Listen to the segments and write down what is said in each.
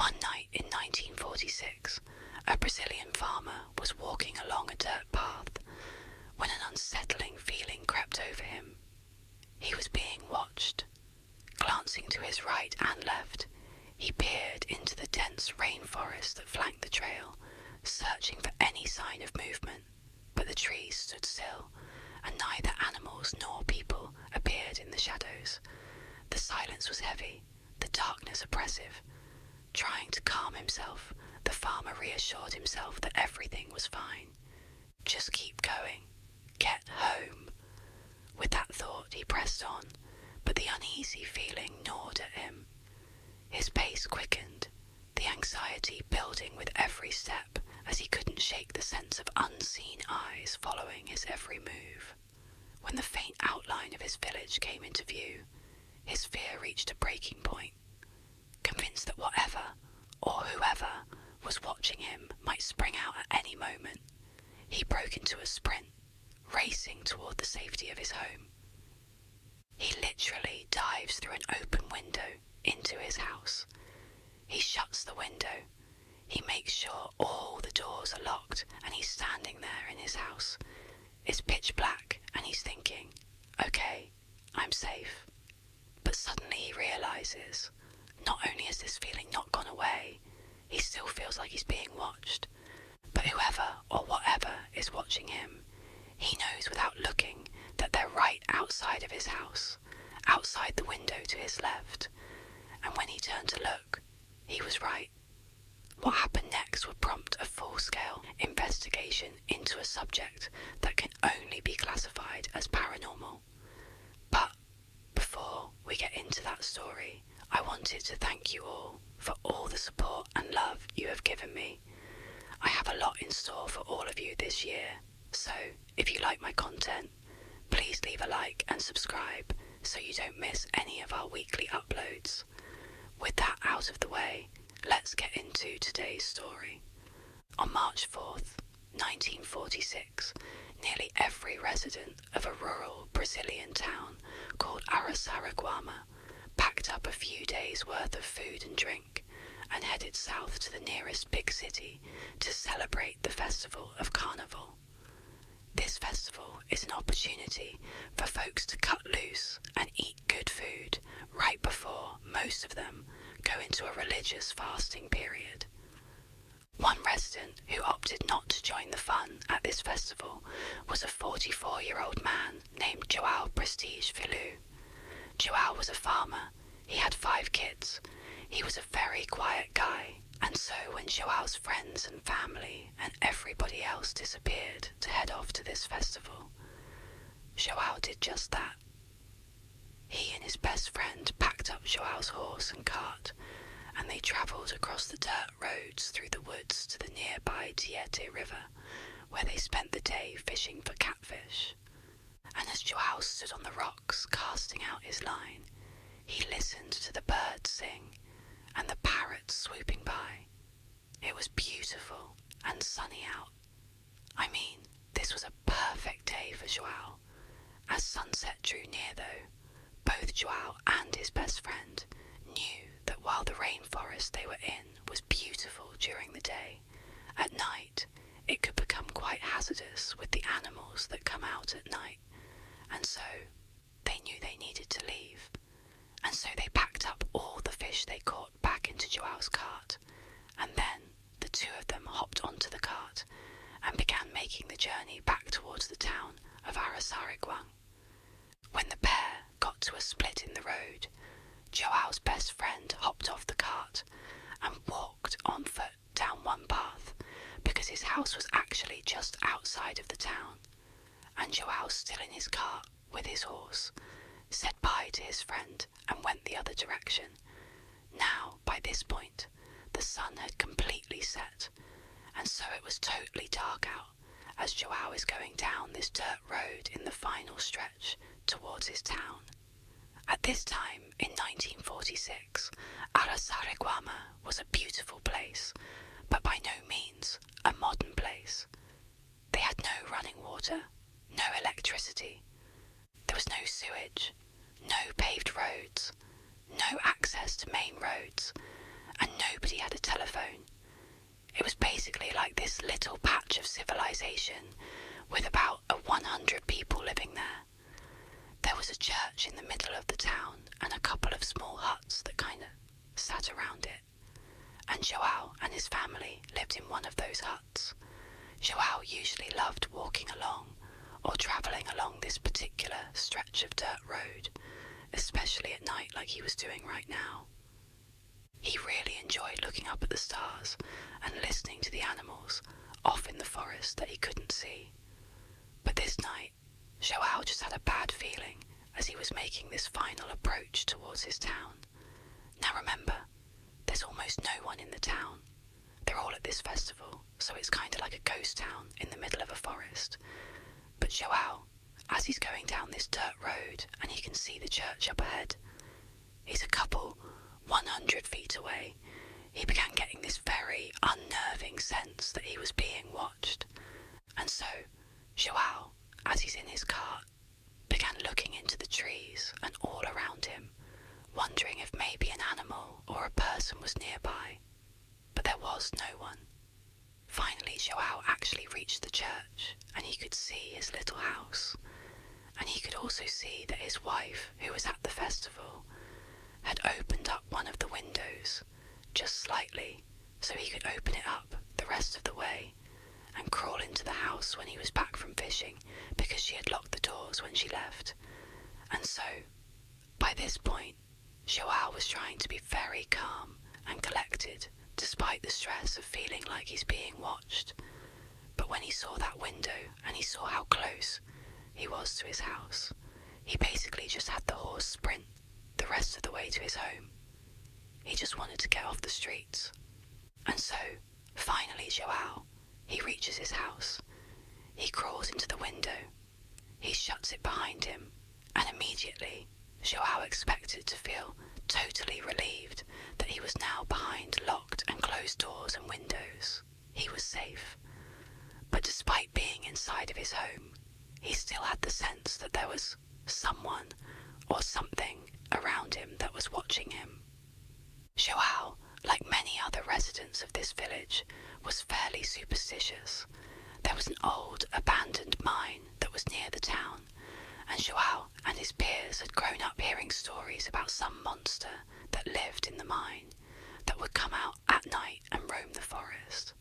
One night in 1946, a Brazilian farmer was walking along a dirt path when an unsettling feeling crept over him. He was being watched. Glancing to his right and left, he peered into the dense rainforest that flanked the trail, searching for any sign of movement, but the trees stood still, and neither animals nor people appeared in the shadows. The silence was heavy, the darkness oppressive. Trying to calm himself, the farmer reassured himself that everything was fine. Just keep going. Get home. With that thought, he pressed on, but the uneasy feeling gnawed at him. His pace quickened, the anxiety building with every step as he couldn't shake the sense of unseen eyes following his every move. When the faint outline of his village came into view, his fear reached a breaking point. Convinced that whatever, or whoever, was watching him might spring out at any moment, he broke into a sprint, racing toward the safety of his home. He literally dives through an open window into his house. He shuts the window. He makes sure all the doors are locked, and he's standing there in his house. It's pitch black, and he's thinking, okay, I'm safe. But suddenly he realizes, not only has this feeling not gone away, he still feels like he's being watched. But whoever or whatever is watching him, he knows without looking that they're right outside of his house, outside the window to his left. And when he turned to look, he was right. What happened next would prompt a full-scale investigation into a subject that can only be classified as paranormal. But before we get into that story, I wanted to thank you all for all the support and love you have given me. I have a lot in store for all of you this year, so if you like my content, please leave a like and subscribe so you don't miss any of our weekly uploads. With that out of the way, let's get into today's story. On March 4th, 1946, nearly every resident of a rural Brazilian town called Araçariguama packed up a few days' worth of food and drink and headed south to the nearest big city to celebrate the festival of Carnival. This festival is an opportunity for folks to cut loose and eat good food right before most of them go into a religious fasting period. One resident who opted not to join the fun at this festival was a 44-year-old man named João Prestige Filho. João was a farmer. He had 5 kids. He was a very quiet guy, and so when João's friends and family and everybody else disappeared to head off to this festival, João did just that. He and his best friend packed up João's horse and cart, and they travelled across the dirt roads through the woods to the nearby Tietê River, where they spent the day fishing for catfish. And as João stood on the rocks casting out his line, he listened to the birds sing and the parrots swooping by. It was beautiful and sunny out. I mean, this was a perfect day for João. As sunset drew near though, both João and his best friend knew that while the rainforest they were in was beautiful during the day, at night it could become quite hazardous with the animals that come out at night, and so they knew they needed to leave. And so they packed up all the fish they caught back into João's cart, and then the two of them hopped onto the cart and began making the journey back towards the town of Araçariguama. When the pair got to a split in the road, João's best friend hopped off the cart and walked on foot down one path because his house was actually just outside of the town, and João, still in his cart with his horse, said bye to his friend and went the other direction. Now, by this point, the sun had completely set, and so it was totally dark out as João is going down this dirt road in the final stretch towards his town. At this time, in 1946, Araçariguama was a beautiful place, but by no means a modern place. They had no running water, no electricity. There was no sewage, no paved roads, no access to main roads, and nobody had a telephone. It was basically like this little patch of civilization with about 100 people living there. There was a church in the middle of the town and a couple of small huts that kind of sat around it. And Joao and his family lived in one of those huts. Joao usually loved walking along or travelling along this particular stretch of dirt road, especially at night like he was doing right now. He really enjoyed looking up at the stars and listening to the animals off in the forest that he couldn't see. But this night, Joao just had a bad feeling as he was making this final approach towards his town. Now remember, there's almost no one in the town. They're all at this festival, so it's kind of like a ghost town in the middle of a forest. But Joao, as he's going down this dirt road and he can see the church up ahead, he's a couple 100 feet away. He began getting this very unnerving sense that he was being watched. And so, Joao, as he's in his cart, began looking into the trees and all around him, wondering if maybe an animal or a person was nearby. But there was no one. Finally, Joao actually reached the church and he could see his little house. And he could also see that his wife, who was at the festival, had opened up one of the windows, just slightly, so he could open it up the rest of the way and crawl into the house when he was back from fishing, because she had locked the doors when she left. And so, by this point, Joao was trying to be very calm and collected, despite the stress of feeling like he's being watched. But when he saw that window and he saw how close he was to his house, he basically just had the horse sprint the rest of the way to his home. He just wanted to get off the streets. And so, finally Joao, he reaches his house. He crawls into the window. He shuts it behind him, and immediately Joao expected to feel totally relieved that he was now behind locked and closed doors and windows. He was safe. But despite being inside of his home, he still had the sense that there was someone or something around him that was watching him. Joao, like many other residents of this village, was fairly superstitious. There was an old, abandoned mine that was near the town, and Joao and his peers had grown up hearing stories about some monster that lived in the mine that would come out at night and roam the forest.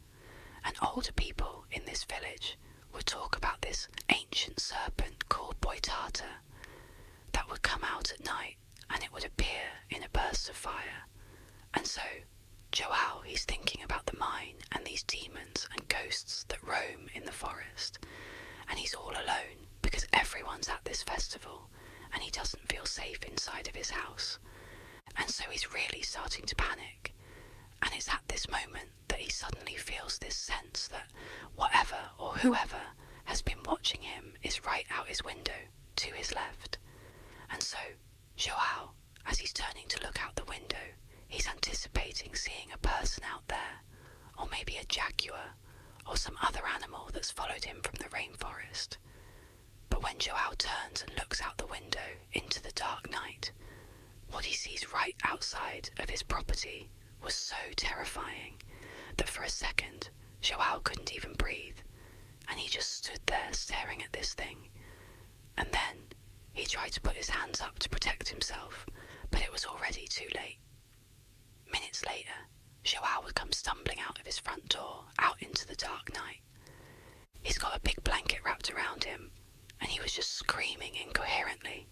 And older people in this village would talk about this ancient serpent called Boitata that would come out at night and it would appear in a burst of fire. And so, Joao, he's thinking about the mine and these demons and ghosts that roam in the forest. And he's all alone because everyone's at this festival and he doesn't feel safe inside of his house. And so he's really starting to panic. And it's at this moment that he suddenly feels this sense that whatever or whoever has been watching him is right out his window to his left. And so, Joao, as he's turning to look out the window, he's anticipating seeing a person out there, or maybe a jaguar, or some other animal that's followed him from the rainforest. But when Joao turns and looks out the window into the dark night, what he sees right outside of his property was so terrifying that for a second, Joao couldn't even breathe, and he just stood there staring at this thing. And then he tried to put his hands up to protect himself, but it was already too late. Minutes later, Joao would come stumbling out of his front door, out into the dark night. He's got a big blanket wrapped around him, and he was just screaming incoherently.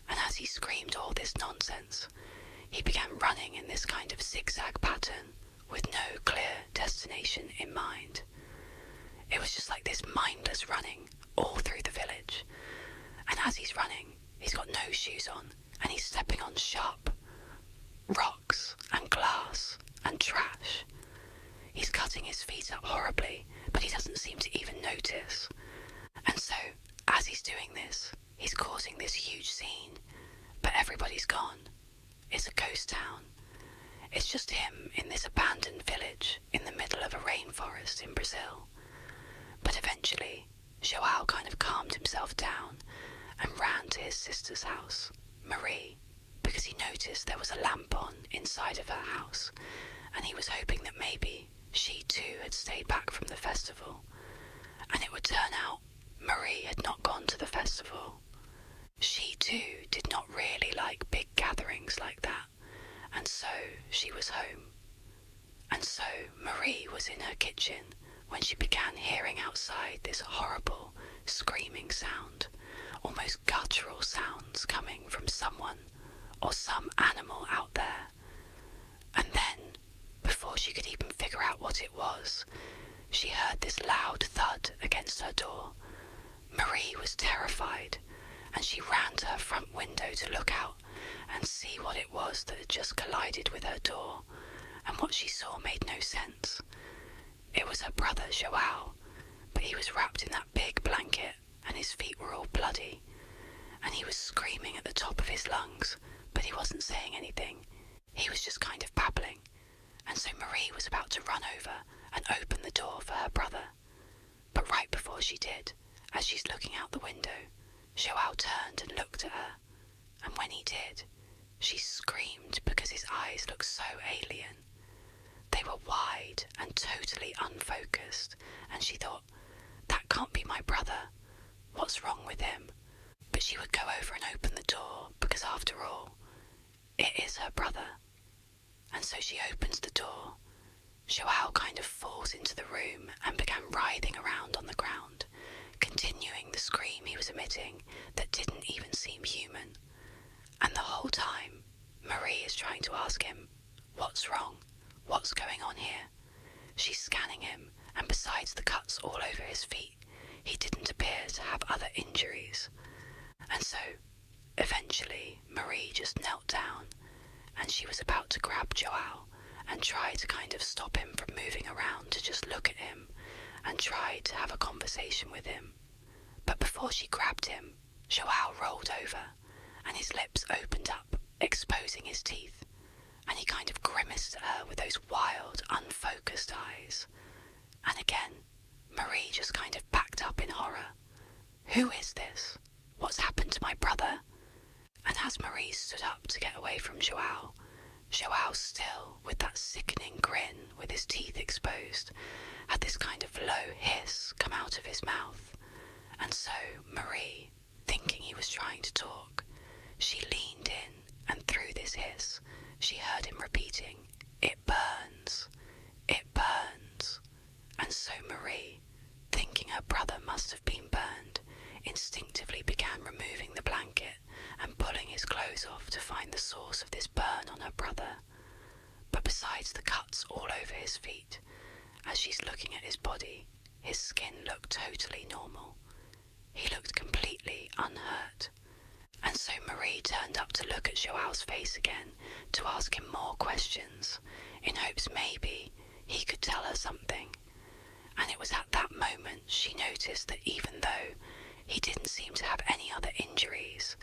And as he screamed all this nonsense, he began running in this kind of zigzag pattern with no clear destination in mind. It was just like this mindless running all through the village. And as he's running, he's got no shoes on, and he's stepping on sharp rocks and glass and trash. He's cutting his feet up horribly, but he doesn't seem to even notice. And so, as he's doing this, he's causing this huge scene, but everybody's gone. It's a ghost town. It's just him in this abandoned village in the middle of a rainforest in Brazil. But eventually, Joao kind of calmed himself down and ran to his sister's house, Marie, because he noticed there was a lamp on inside of her house, and he was hoping that maybe she too had stayed back from the festival, and it would turn out Marie had not gone to the festival. She too did not really like big gatherings like that, and so she was home. And so Marie was in her kitchen when she began hearing outside this horrible screaming sound, almost guttural sounds coming from someone or some animal out there. And then, before she could even figure out what it was, she heard this loud thud against her door. Marie was terrified, and she ran to her front window to look out and see what it was that had just collided with her door, and what she saw made no sense. It was her brother Joao, but he was wrapped in that big blanket, and his feet were all bloody, and he was screaming at the top of his lungs, but he wasn't saying anything. He was just kind of babbling, and so Marie was about to run over and open the door for her brother. But right before she did, as she's looking out the window, Joao turned and looked at her, and when he did, she screamed because his eyes looked so alien. They were wide and totally unfocused, and she thought, that can't be my brother. What's wrong with him? But she would go over and open the door because, after all, it is her brother. And so she opens the door. Joao kind of falls into the room and began writhing around on the ground, continuing the scream he was emitting that didn't even seem human. And the whole time, Marie is trying to ask him, what's wrong? What's going on here? She's scanning him, and besides the cuts all over his feet, he didn't appear to have other injuries. And so, eventually, Marie just knelt down, and she was about to grab Joao and try to kind of stop him from moving around to just look at him and try to have a conversation with him. But before she grabbed him, Joao rolled over, and his lips opened up, exposing his teeth, and he kind of grimaced at her with those wild, unfocused eyes. And again, Marie just kind of backed up in horror. Who is this? What's happened to my brother? And as Marie stood up to get away from Joao, Joao, still with that sickening grin with his teeth exposed, had this kind of low hiss come out of his mouth. And so Marie, thinking he was trying to talk, she leaned in, and through this hiss, she heard him repeating, "It burns, it burns." And so Marie, thinking her brother must have been burned, instinctively began removing the blanket and pulling his clothes off to find the source of this burn on her brother. But besides the cuts all over his feet, as she's looking at his body, his skin looked totally normal. He looked completely unhurt. And so Marie turned up to look at Joao's face again, to ask him more questions, in hopes maybe he could tell her something. And it was at that moment she noticed that even though he didn't seem to have any other injuries,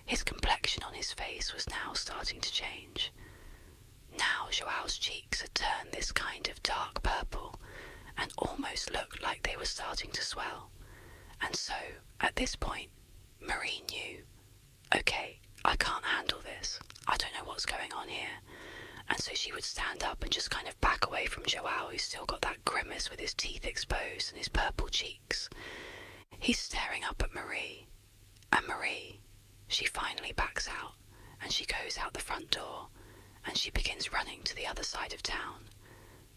his complexion on his face was now starting to change. Now Joao's cheeks had turned this kind of dark purple, and almost looked like they were starting to swell. And so, at this point, Marie knew, okay, I can't handle this. I don't know what's going on here. And so she would stand up and just kind of back away from Joao, who's still got that grimace with his teeth exposed and his purple cheeks. He's staring up at Marie. And Marie, she finally backs out, and she goes out the front door, and she begins running to the other side of town.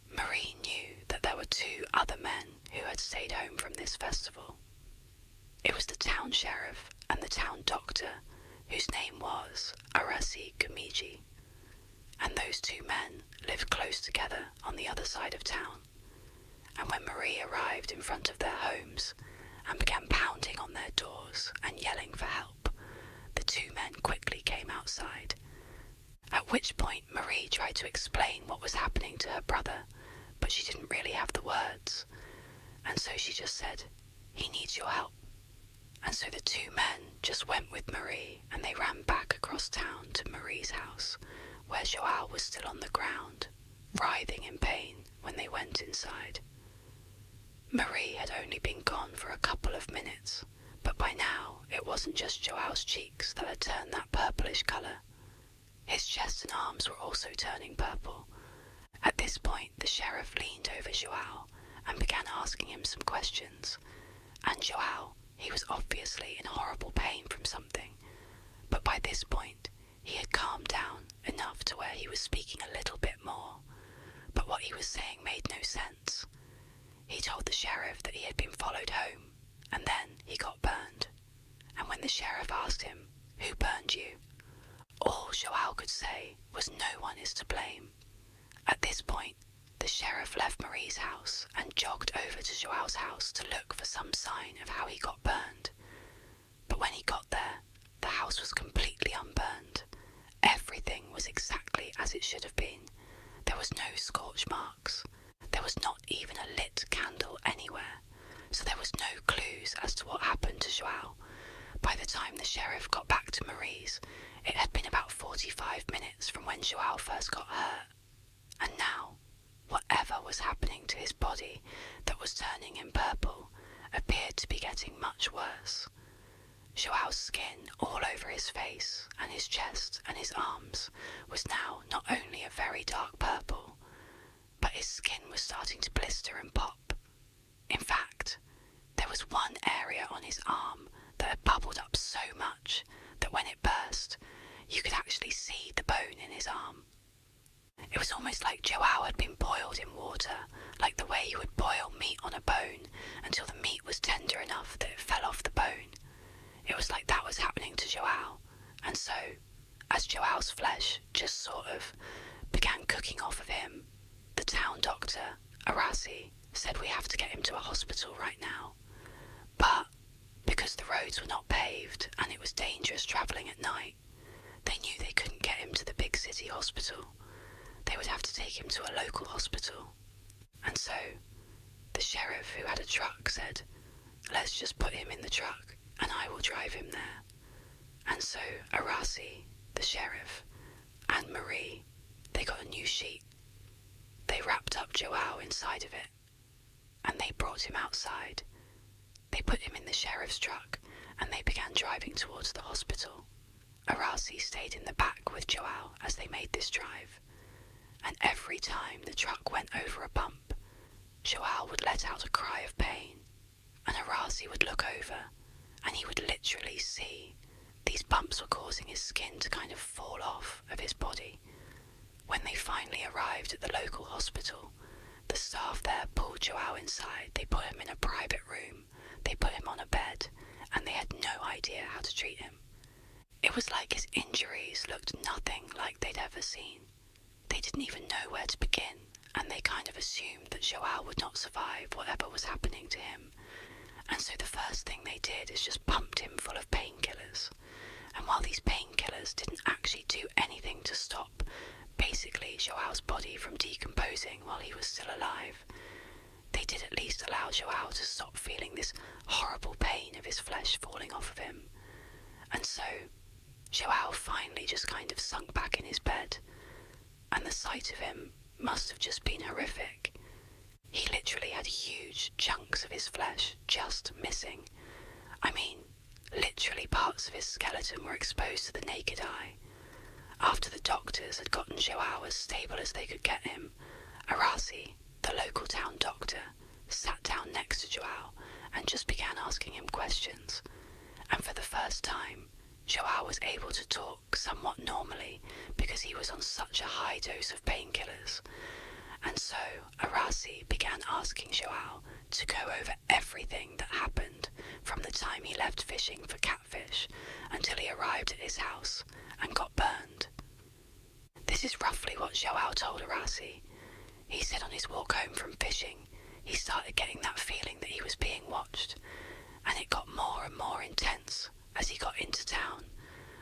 Marie knew that there were 2 other men who had stayed home from this festival. It was the town sheriff and the town doctor, whose name was ASMRCommunity, and those 2 men lived close together on the other side of town. And when Marie arrived in front of their homes and began pounding on their doors and yelling for help, the 2 men quickly came outside, at which point Marie tried to explain what was happening to her brother, but she didn't really have the words, and so she just said, "He needs your help." And so the 2 men just went with Marie, and they ran back across town to Marie's house, where Joao was still on the ground, writhing in pain when they went inside. Marie had only been gone for a couple of minutes, but by now it wasn't just Joao's cheeks that had turned that purplish colour. His chest and arms were also turning purple. At this the sheriff leaned over Joao and began asking him some questions. And Joao, he was obviously in horrible pain from something, but by this point he had calmed down enough to where he was speaking a little bit more, but what he was saying made no sense. He told the sheriff that he had been followed home, and then he got burned. And when the sheriff asked him, "Who burned you?" all Joao could say was, "No one is to blame." At this point, the sheriff left Marie's house and jogged over to Joao's house to look for some sign of how he got burned. But when he got there, the house was completely unburned. Everything was exactly as it should have been. There was no scorch marks. There was not even a lit candle anywhere, so there was no clues as to what happened to Joao. By the time the sheriff got back to Marie's, it had been about 45 minutes from when Joao first got hurt. And now, whatever was happening to his body that was turning him purple appeared to be getting much worse. Joao's skin all over his face and his chest and his arms was now not only a very dark purple, but his skin was starting to blister and pop. In fact, there was one area on his arm that had bubbled up so much that when it burst, you could actually see the bone in his arm. It was almost like Joao had been boiled in water, like the way you would boil meat on a bone until the meat was tender enough that it fell off the bone. It was like that was happening to Joao, and so, as Joao's flesh just sort of began cooking off of him, the town doctor, Arasi, said we have to get him to a hospital right now. But because the roads were not paved and it was dangerous travelling at night, they knew they couldn't get him to the big city hospital. They would have to take him to a local hospital. And so, the sheriff who had a truck said, "Let's just put him in the truck and I will drive him there." And so Arasi, the sheriff, and Marie, they got a new sheet. They wrapped up Joao inside of it, and they brought him outside. They put him in the sheriff's truck, and they began driving towards the hospital. Arasi stayed in the back with Joao as they made this drive, and every time the truck went over a bump, Joao would let out a cry of pain, and Arasi would look over, and he would literally see these bumps were causing his skin to kind of fall off of his body. When they finally arrived at the local hospital, the staff there pulled Joao inside. They put him in a private room, they put him on a bed, and they had no idea how to treat him. It was like his injuries looked nothing like they'd ever seen. They didn't even know where to begin, and they kind of assumed that Joao would not survive whatever was happening to him. And so the first thing they did is just pumped him full of painkillers. And while these painkillers didn't actually do anything to stop basically Joao's body from decomposing while he was still alive, they did at least allow Joao to stop feeling this horrible pain of his flesh falling off of him. And so Joao finally just kind of sunk back in his bed, and the sight of him must have just been horrific. He literally had huge chunks of his flesh just missing. I mean, literally parts of his skeleton were exposed to the naked eye. After the doctors had gotten Joao as stable as they could get him, Arasi, the local town doctor, sat down next to Joao and just began asking him questions. And for the first time, Joao was able to talk somewhat normally because he was on such a high dose of painkillers. And so Arasi began asking Joao to go over everything that happened from the time he left fishing for catfish until he arrived at his house and got burned. This is roughly what Joao told Arasi. He said on his walk home from fishing, he started getting that feeling that he was being watched, and it got more and more intense as he got into town,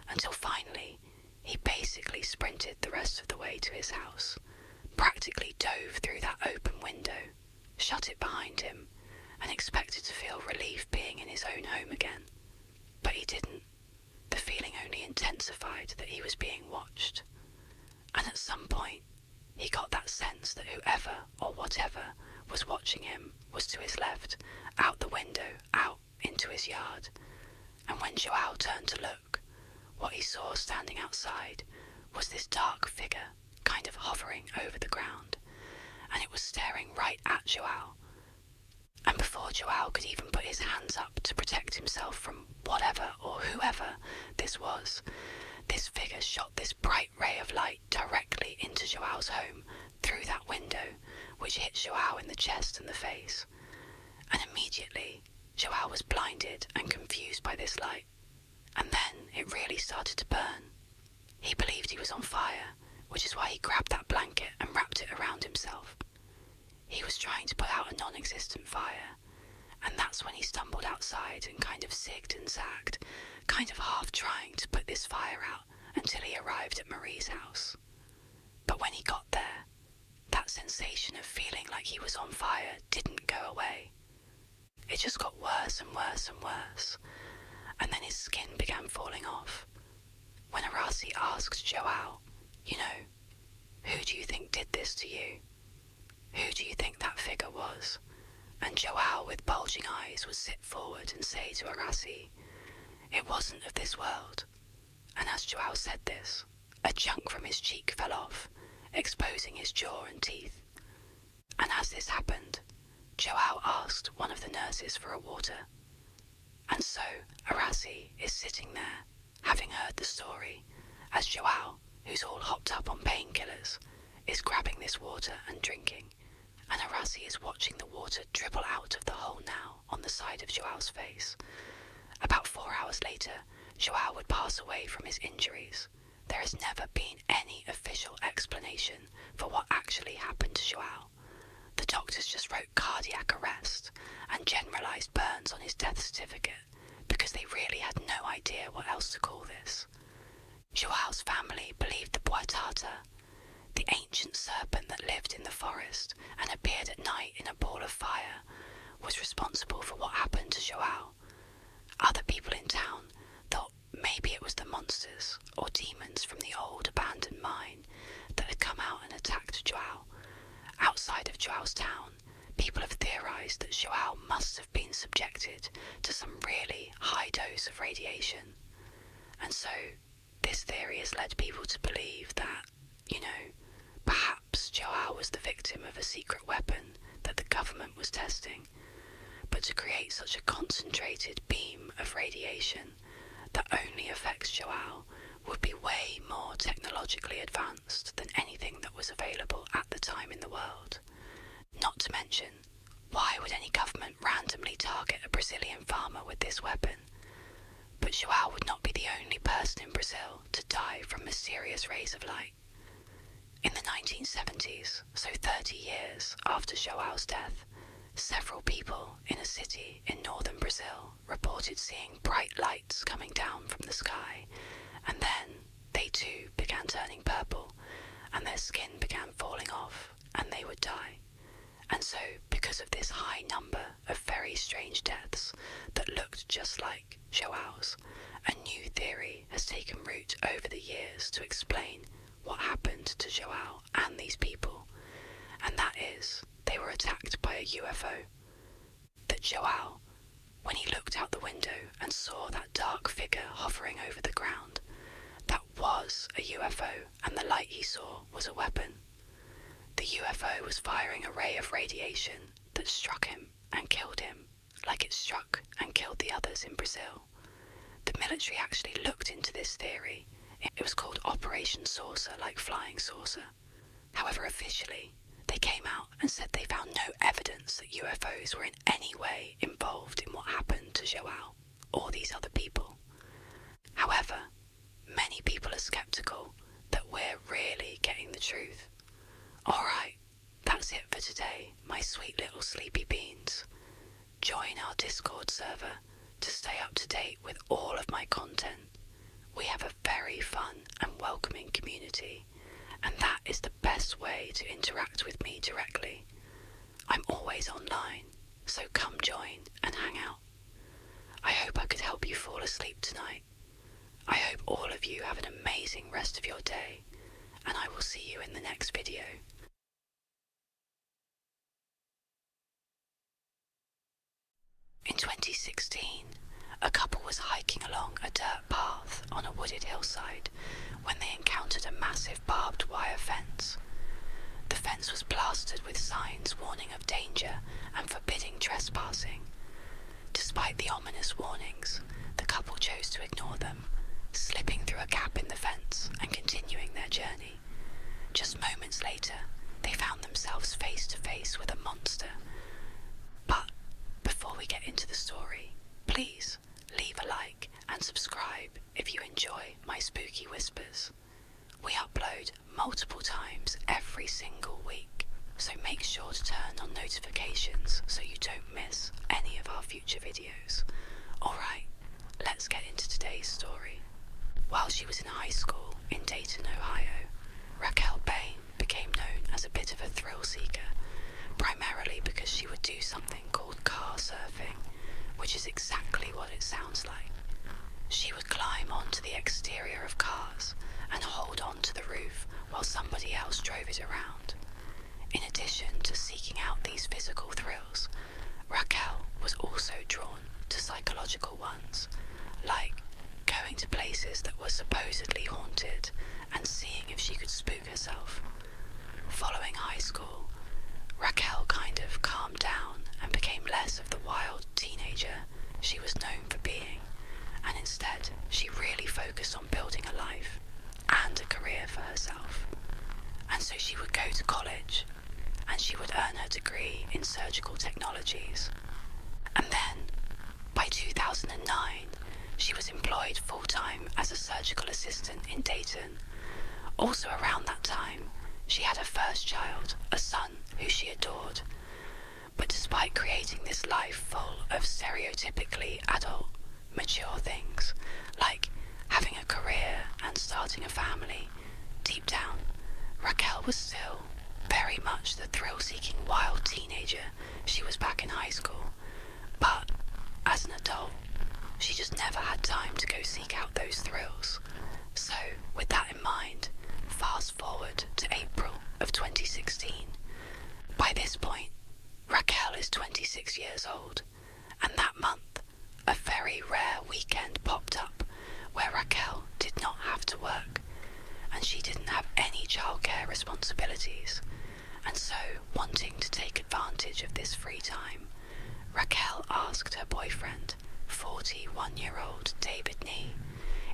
until finally he basically sprinted the rest of the way to his house, practically dove through that open window, shut it behind him, and expected to feel relief being in his own home again. But he didn't. The feeling only intensified that he was being watched. And at some point, he got that sense that whoever or whatever was watching him was to his left, out the window, out into his yard. And when Joao turned to look, what he saw standing outside was this dark figure kind of hovering over the ground. And it it was staring right at Joao. And before Joao could even put his hands up to protect himself from whatever or whoever this was, this figure shot this bright ray of light directly into Joao's home through that window, which hit Joao in the chest and the face. And immediately, Joao was blinded and confused by this light. And then it really started to burn. He believed he was on fire, which is why he grabbed that blanket and wrapped it around himself. He was trying to put out a non-existent fire, and that's when he stumbled outside and kind of zigged and zagged, kind of half trying to put this fire out until he arrived at Marie's house. But when he got there, that sensation of feeling like he was on fire didn't go away. It just got worse and worse and worse, and then his skin began falling off. When Arasi asked Joao, "You know, who do you think did this to you? Who do you think that figure was?" And Joao, with bulging eyes, would sit forward and say to Arasi, "It wasn't of this world." And as Joao said this, a chunk from his cheek fell off, exposing his jaw and teeth. And as this happened, Joao asked one of the nurses for a water. And so Arasi is sitting there, having heard the story, as Joao, who's all hopped up on painkillers, is grabbing this water and drinking, and Arasi is watching the water dribble out of the hole now on the side of Joao's face. About 4 hours later, Joao would pass away from his injuries. There has never been any official explanation for what actually happened to Joao. The doctors just wrote cardiac arrest and generalised burns on his death certificate because they really had no idea what else to call this. Joao's family believed the Boatata, the ancient serpent that lived in the forest and appeared at night in a ball of fire, was responsible for what happened to Joao. Other people in town thought maybe it was the monsters or demons from the old abandoned mine that had come out and attacked Joao. Outside of Joao's town, people have theorised that Joao must have been subjected to some really high dose of radiation. And so, this theory has led people to believe that, perhaps Joao was the victim of a secret weapon that the government was testing. But to create such a concentrated beam of radiation that only affects Joao would be way more technologically advanced than anything that was available at the time in the world. Not to mention, why would any government randomly target a Brazilian farmer with this weapon? But Joao would not be the only person in Brazil to die from mysterious rays of light. In the 1970s, so 30 years after Joao's death, several people in a city in northern Brazil reported seeing bright lights coming down from the sky, and then they too began turning purple, and their skin began falling off, and they would die. And so, because of this high number of very strange deaths that looked just like Joao's, a new theory has taken root over the years to explain what happened to Joao and these people, and that is, they were attacked by a UFO. That Joao, when he looked out the window and saw that dark figure hovering over the ground, that was a UFO, and the light he saw was a weapon. The UFO was firing a ray of radiation that struck him and killed him, like it struck and killed the others in Brazil. The military actually looked into this theory. It was called Operation Saucer, like flying saucer. However, officially, they came out and said they found no evidence that UFOs were in any way involved in what happened to Joao or these other people. However, many people are skeptical that we're really getting the truth. Alright, that's it for today, my sweet little sleepy beans. Join our Discord server to stay up to date with all of my content. We have a very fun and welcoming community, and that is the best way to interact with me directly. I'm always online, so come join and hang out. I hope I could help you fall asleep tonight. I hope all of you have an amazing rest of your day, and I will see you in the next video. In 2016, a couple was hiking along a dirt path on a wooded hillside when they encountered a massive barbed wire fence. The fence was plastered with signs warning of danger and forbidding trespassing. Despite the ominous warnings, the couple chose to ignore them, slipping through a gap in the fence and continuing their journey. Just moments later, they found themselves face to face with a monster. But before we get into the story, please leave a like and subscribe if you enjoy my spooky whispers. We upload multiple times every single week, so make sure to turn on notifications so you don't miss any of our future videos. Alright, let's get into today's story. While she was in high school in Dayton, Ohio, Raquel Bain became known as a bit of a thrill seeker, primarily because she would do something called car surfing, which is exactly what it sounds like. She would climb onto the exterior of cars and hold on to the roof while somebody else drove it around. In addition to seeking out these physical thrills, Raquel was also drawn to psychological ones, like going to places that were supposedly haunted and seeing if she could spook herself. Following high school, Raquel kind of calmed down and became less of the wild teenager she was known for being, and instead she really focused on building a life and a career for herself. And so she would go to college, and she would earn her degree in surgical technologies. And then, by 2009, she was employed full-time as a surgical assistant in Dayton. Also around that time, she had her first child, a son who she adored. But despite creating this life full of stereotypically adult, mature things, like having a career and starting a family, deep down, Raquel was still very much the thrill-seeking wild teenager she was back in high school. But as an adult, she just never had time to go seek out those thrills. So, with that in mind, fast forward to April of 2016. By this point, Raquel is 26 years old, and that month, a very rare weekend popped up where Raquel did not have to work, and she didn't have any childcare responsibilities. And so, wanting to take advantage of this free time, Raquel asked her boyfriend, 41-year-old David Nee,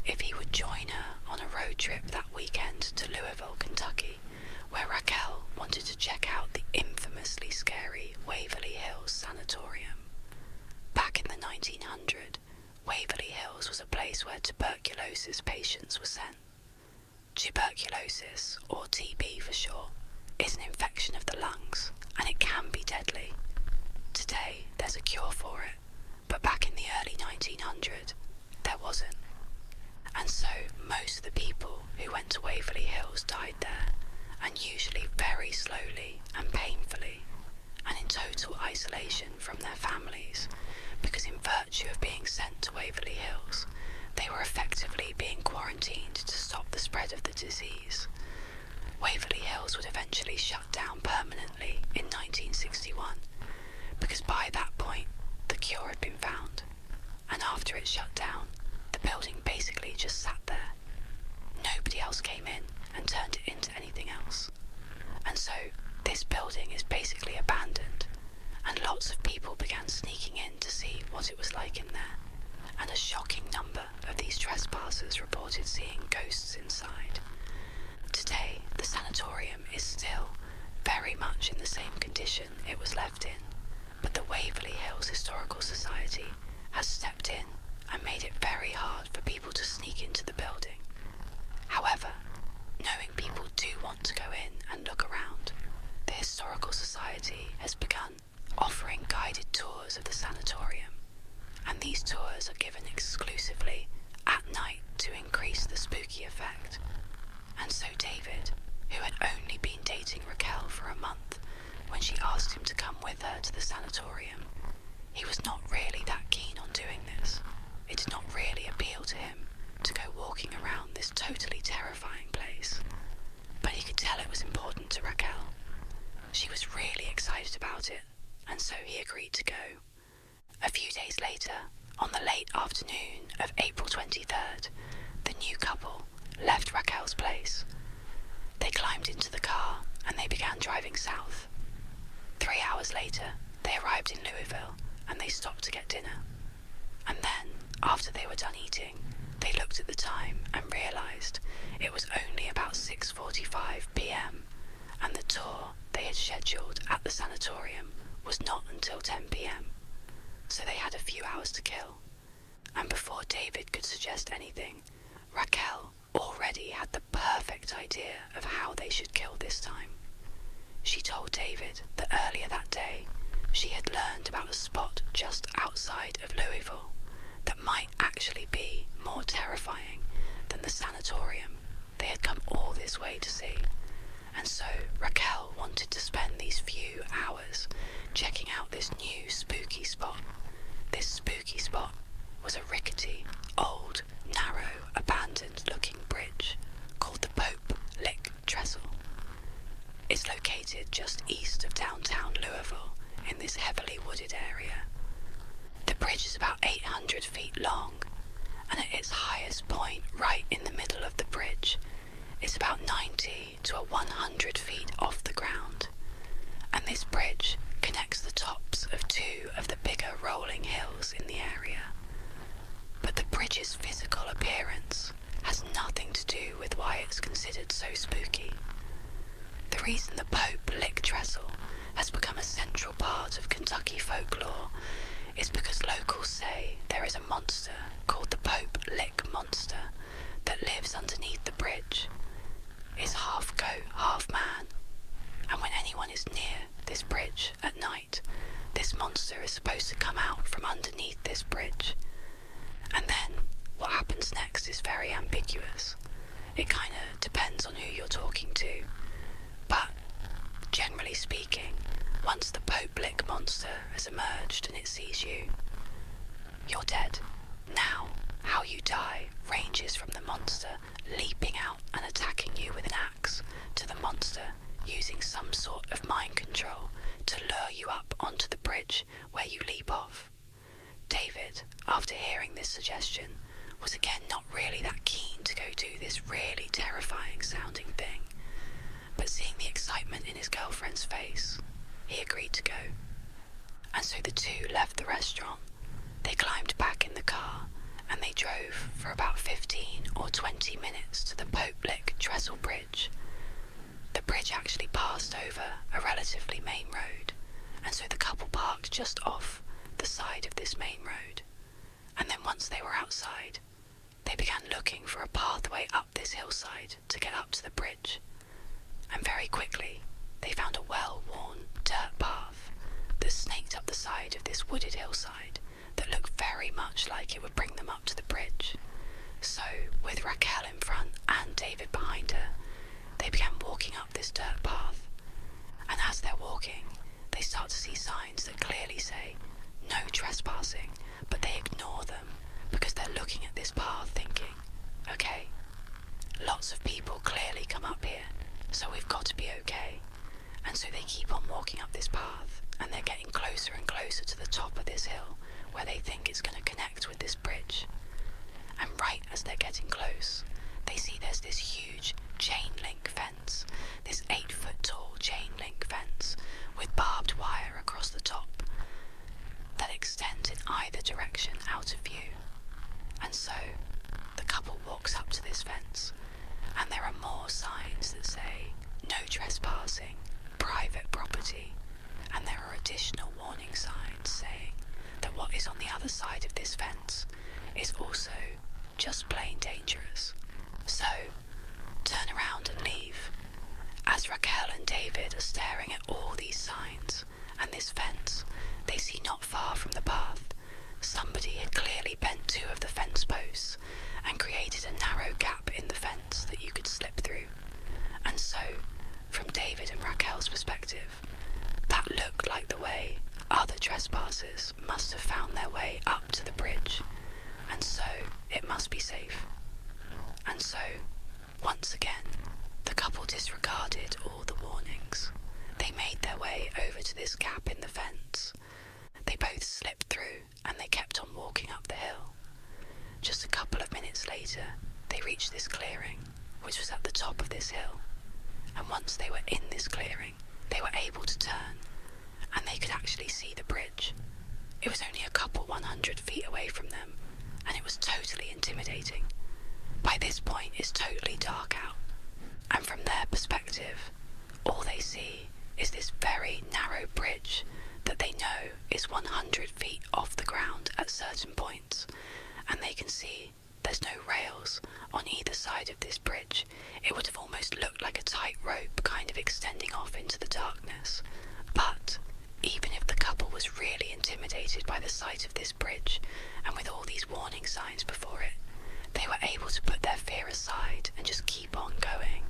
if he would join her on a road trip that weekend to Louisville, Kentucky, where Raquel wanted to check out the infamously scary Waverly Hills Sanatorium. Back in the 1900s, Waverly Hills was a place where tuberculosis patients were sent. Tuberculosis, or TB for short, is an infection of the lungs, and it can be deadly. Today, there's a cure for it, but back in the early 1900s, there wasn't. And so, most of the people who went to Waverly Hills died there, and usually very slowly and painfully, and in total isolation from their families, because in virtue of being sent to Waverly Hills, they were effectively being quarantined to stop the spread of the disease. Waverly Hills would eventually shut down permanently in 1961, because by that point, the cure had been found, and after it shut down, the building basically just sat there. Nobody else came in and turned it into anything else. And so, this building is basically abandoned, and lots of people began sneaking in to see what it was like in there, and a shocking number of these trespassers reported seeing ghosts inside. Today, the sanatorium is still very much in the same condition it was left in, but the Waverly Hills Historical Society has stepped in and made it very hard for people to sneak into the building. However, knowing people do want to go in and look around, the Historical Society has begun offering guided tours of the sanatorium, and these tours are given exclusively at night to increase the spooky effect. And so David, who had only been dating Raquel for a month when she asked him to come with her to the sanatorium, he was not really that keen on doing this. It did not really appeal to him to go walking around this totally terrifying place. But he could tell it was important to Raquel. She was really excited about it, and so he agreed to go. A few days later, on the late afternoon of April 23rd, the new couple left Raquel's place. They climbed into the car and they began driving south. 3 hours later, they arrived in Louisville, and they stopped to get dinner. And then, after they were done eating, they looked at the time and realized it was only about 6:45 p.m. and the tour they had scheduled at the sanatorium was not until 10 p.m. So they had a few hours to kill. And before David could suggest anything, Raquel already had the perfect idea of how they should kill this time. She told David that earlier that day she had learned about a spot just outside of Louisville that might actually be more terrifying than the sanatorium they had come all this way to see. And so Raquel wanted to spend these few hours checking out this new spooky spot. This spooky spot was a rickety, old, narrow, abandoned-looking bridge called the Pope Lick Trestle. It's located just east of downtown Louisville in this heavily wooded area. The bridge is about 800 feet long, and at its highest point, right in the middle of the bridge, it's about 90 to 100 feet off the ground. And this bridge connects the tops of two of the bigger rolling hills in the area. But the bridge's physical appearance has nothing to do with why it's considered so spooky. The reason the Pope Lick Trestle has become a central part of Kentucky folklore is because locals say there is a monster called the Pope Lick Monster that lives underneath the bridge. It's half goat, half man, and when anyone is near this bridge at night, this monster is supposed to come out from underneath this bridge. And then what happens next is very ambiguous. It kind of depends on who you're talking to, but generally speaking, once the Pope Lick Monster has emerged and it sees you, you're dead. Now, how you die ranges from the monster leaping out and attacking you with an axe to the monster using some sort of mind control to lure you up onto the bridge where you leap off. David, after hearing this suggestion, was again not really that keen to go do this really terrifying sounding thing, but seeing the excitement in his girlfriend's face, he agreed to go. And so the two left the restaurant. They climbed back in the car and they drove for about 15 or 20 minutes to the Pope Lick Trestle Bridge. The bridge actually passed over a relatively main road, and so the couple parked just off the side of this main road. And then once they were outside, they began looking for a pathway up this hillside to get up to the bridge. And very quickly, they found a well-worn dirt path that snaked up the side of this wooded hillside that looked very much like it would bring them up to the bridge. So, with Raquel in front and David behind her, they began walking up this dirt path. And as they're walking, they start to see signs that clearly say, "No trespassing," but they ignore them because they're looking at this path thinking, okay, lots of people clearly come up here, so we've got to be okay. And so they keep on walking up this path, and they're getting closer and closer to the top of this hill where they think it's going to connect with this bridge. And right as they're getting close, they see there's this huge chain link fence, this 8-foot tall chain link fence with barbed wire across the top that extends in either direction out of view. And so the couple walks up to this fence, and there are more signs that say no trespassing, private property, and there are additional warning signs saying that what is on the other side of this fence is also just plain dangerous. So turn around and leave. As Raquel and David are staring at all these signs and this fence, they see not far from the path somebody had clearly bent two of the fence posts and created a narrow gap in the fence that you could slip through. And so, from David and Raquel's perspective, that looked like the way other trespassers must have found their way up to the bridge, and so it must be safe. And so, once again, the couple disregarded all the warnings. They made their way over to this gap in the fence. They both slipped through and they kept on walking up the hill. Just a couple of minutes later, they reached this clearing, which was at the top of this hill. and once they were in this clearing, they were able to turn, and they could actually see the bridge. It was only a couple 100 feet away from them, and it was totally intimidating. By this point, it's totally dark out, and from their perspective, all they see is this very narrow bridge that they know is 100 feet off the ground at certain points, and they can see there's no rails on either side of this bridge. It would have almost looked like a tight rope kind of extending off into the darkness. But even if the couple was really intimidated by the sight of this bridge, and with all these warning signs before it, they were able to put their fear aside and just keep on going.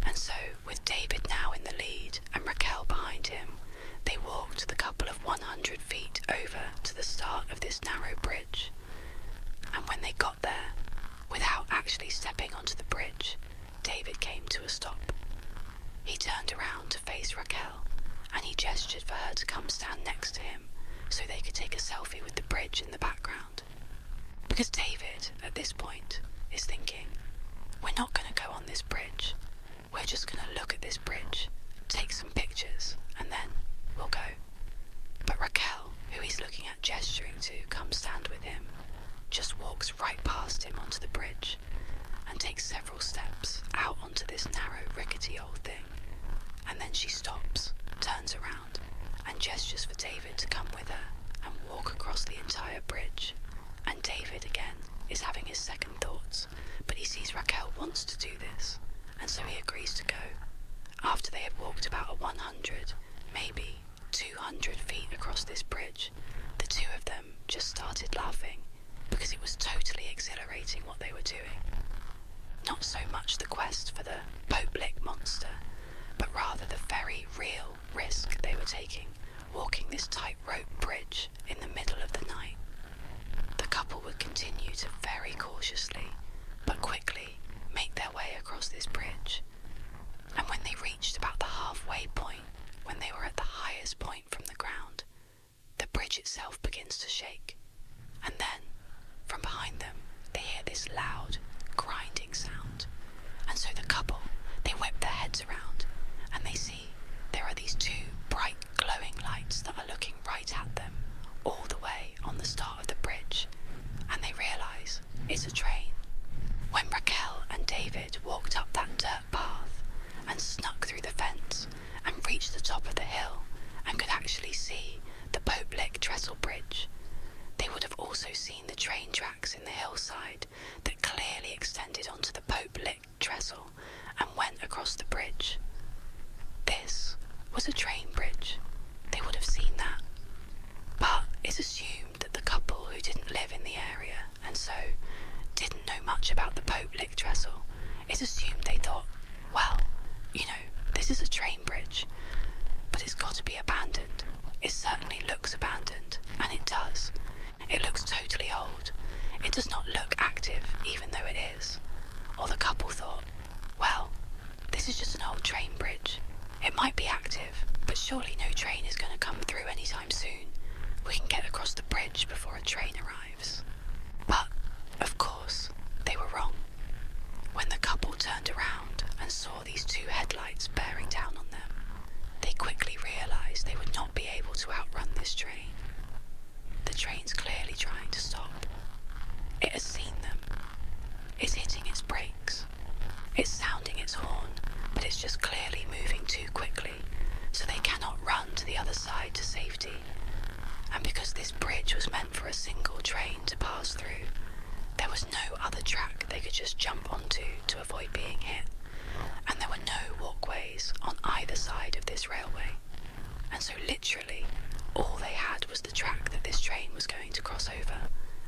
And so, with David now in the lead and Raquel behind him, they walked the couple of 100 feet over to the start of this narrow bridge. And when they got there, without actually stepping onto the bridge, David came to a stop. He turned around to face Raquel, and he gestured for her to come stand next to him so they could take a selfie with the bridge in the background. Because David, at this point, is thinking, we're not going to go on this bridge. We're just going to look at this bridge, take some pictures, and then we'll go. But Raquel, who he's looking at gesturing to come stand with him, just walks right past him onto the bridge and takes several steps out onto this narrow, rickety old thing. And then she stops, turns around, and gestures for David to come with her and walk across the entire bridge. And David, again, is having his second thoughts, but he sees Raquel wants to do this, and so he agrees to go. After they had walked about a 100, maybe 200 feet across this bridge, the two of them just started laughing, because it was totally exhilarating what they were doing. Not so much the quest for the Pope-lick monster, but rather the very real risk they were taking, walking this tightrope bridge in the middle of the night. The couple would continue to very cautiously, but quickly, make their way across this bridge. And when they reached about the halfway point, when they were at the highest point from the ground, the bridge itself begins to shake. And then, from behind them, they hear this loud, grinding sound. And so the couple, they whip their heads around, and they see there are these two bright, glowing lights that are looking right at them, all the way on the start of the bridge. And they realise it's a train. When Raquel and David walked up that dirt path and snuck through the fence and reached the top of the hill and could actually see the Pope-lick trestle bridge, they would have also seen the train tracks in the hillside that clearly extended onto the Pope-lick trestle and went across the bridge. This was a train bridge. They would have seen that. But it's assumed that the couple who didn't live in the area and so didn't know much about the Pope-lick trestle, it's assumed they thought, well, this is a train bridge, but it's got to be abandoned. It certainly looks abandoned, and it does. It looks totally old. It does not look active, even though it is. Or the couple thought, well, this is just an old train bridge. It might be active, but surely no train is going to come through anytime soon. We can get across the bridge before a train arrives. But, of course, they were wrong. When the couple turned around and saw these two headlights bearing down on them, they quickly realised they would not be able to outrun this train. The train's clearly trying to stop. It has seen them. It's hitting its brakes. It's sounding its horn, but it's just clearly moving too quickly, so they cannot run to the other side to safety. And because this bridge was meant for a single train to pass through, there was no other track they could just jump onto to avoid being hit. And there were no walkways on either side of this railway. And so literally, all they had was the track that this train was going to cross over,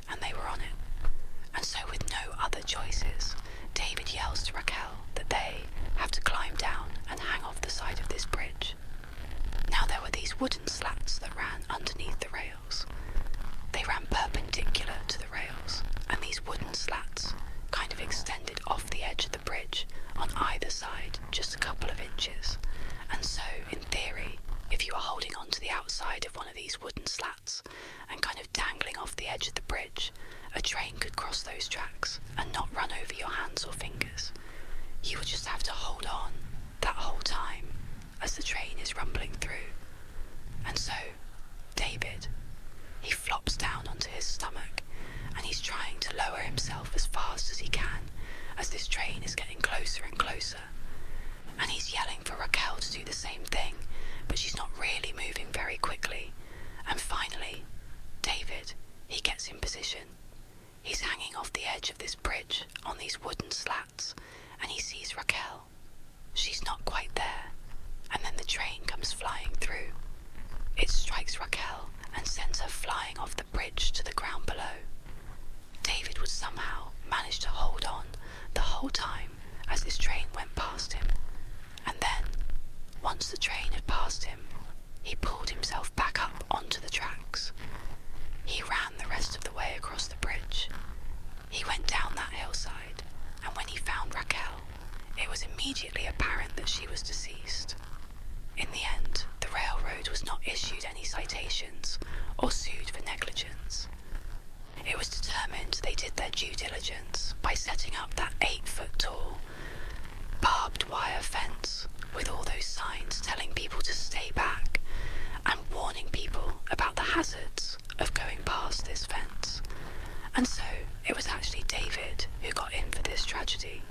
and they were on it. And so with no other choices, David yells to Raquel that they have to climb down and hang off the side of this bridge. Now there were these wooden slats that ran underneath the rails. They ran perpendicular to the rails, and these wooden slats kind of extended off the edge of the bridge on either side just a couple of inches. And so, in theory, if you were holding on to the outside of one of these wooden slats and kind of dangling off the edge of the bridge, a train could cross those tracks and not run over your hands or fingers. You would just have to hold on that So, David, he flops down onto his stomach and he's trying to lower himself as fast as he can as this train is getting closer and closer. And he's yelling for Raquel to do the same thing, but she's not really moving very quickly. And finally, David, he gets in position. He's hanging off the edge of this bridge on these wooden slats, and he sees Raquel. She's not quite there, and then the train comes flying through. It strikes Raquel and sends her flying off the bridge to the ground below. David would somehow manage to hold on the whole time as this train went past him. And then, once the train had passed him, he pulled himself back up onto the tracks. He ran the rest of the way across the bridge. He went down that hillside, and when he found Raquel, it was immediately apparent that she was deceased. In the end, the railroad was not issued any citations or sued for negligence. It was determined they did their due diligence by setting up that 8-foot-tall barbed wire fence with all those signs telling people to stay back and warning people about the hazards of going past this fence. And so it was actually David who got in for this tragedy.